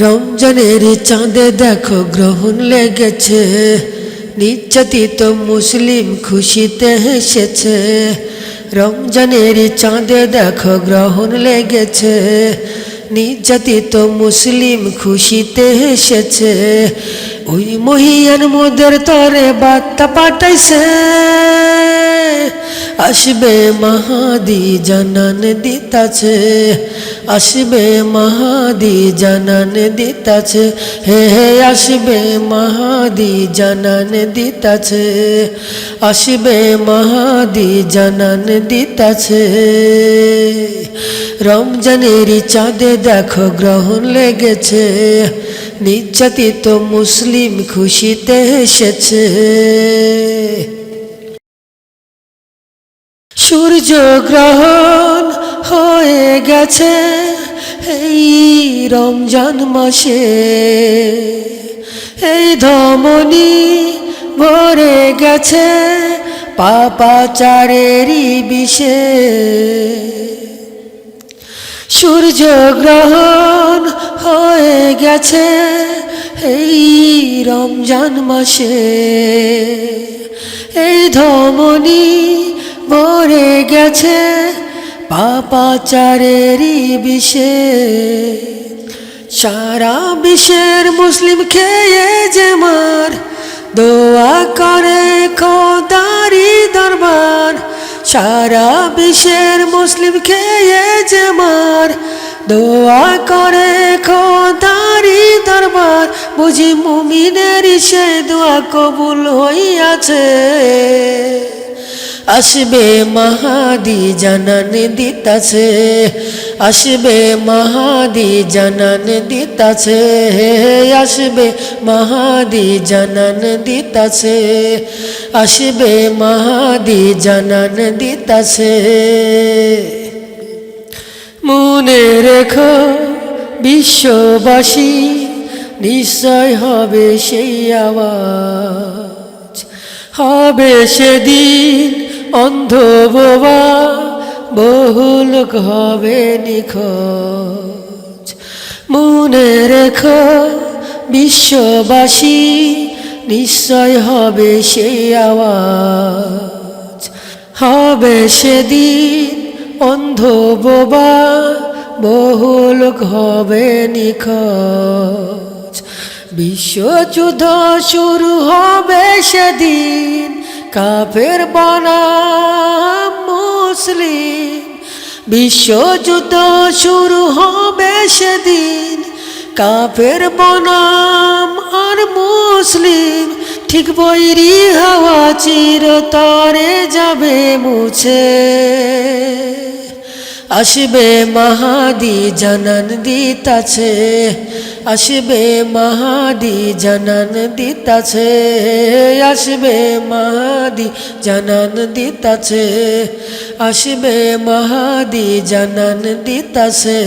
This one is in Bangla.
রমজানের চাঁদে দেখো গ্রহণ লেগেছে, নির্যাতিত মুসলিম খুশিতে হেসেছে। রমজানের চাঁদে দেখো গ্রহণ লেগেছে, নির্যাতিত মুসলিম খুশিতে হেসেছে। ওই মহিয়ান মোদের তরে বার্তা পাঠাইছে, আসবে মাহাদি জানান দিতাছে, আসবে মাহাদি জানান দিতাছে। হে হে আসবে মাহাদি জানান দিতাছে, আসবে মাহাদি জানান দিতাছে। রমজানের চাঁদে দেখো গ্রহণ লেগেছে, নির্যাতিত মুসলিম খুশিতে হেসেছে। সূর্য গ্রহণ হয়ে গেছে এই রমজান মাসে, এই ধমনী ভরে গেছে পাপাচারেরই বিষে। সূর্য গ্রহণ হয়ে গেছে এই রমজান মাসে, এই ধমনী ভরে গেছে পাপাচারেরই বিষে। সারা বিশ্বের মুসলিম খেয়ে যে মার, দোয়া করে খোদারি দরবার। সারা বিশ্বের মুসলিম খেয়ে যে মার, দোয়া করে খোদারি দরবার। বুঝি মুমিনের সে দোয়া কবুল হইয়াছে, আসবে মাহাদি জানান দিতাছে, আসবে মাহাদি জানান দিতাছে। আসবে মাহাদি জানান দিতাছে, আসবে মাহাদি জানান দিতাছে। মনে রেখো বিশ্ববাসী, নিশ্চয় হবে সেই আওয়াজ। হবে সেদিন অন্ধ বোবা, বহু লোক হবে নিখোঁজ। মনে রেখো বিশ্ববাসী, নিশ্চয় হবে সেই আওয়াজ। হবে সেদিন অন্ধ বোবা, বহু লোক হবে নিখোঁজ। বিশ্বযুদ্ধ শুরু হবে সেদিন, কাফের বনাম মুসলিম। বিশ্বযুদ্ধ শুরু হবে সেদিন, কাফের বনাম আর মুসলিম। ঠিক বৈরী হাওয়া চিরতরে যাবে মুছে, আসবে মাহাদি জানান দিতাছে, আসবে মাহাদি জানান দিতাছে। আসবে মাহাদি জানান দিতাছে, আসবে মাহাদি জানান দিতাছে।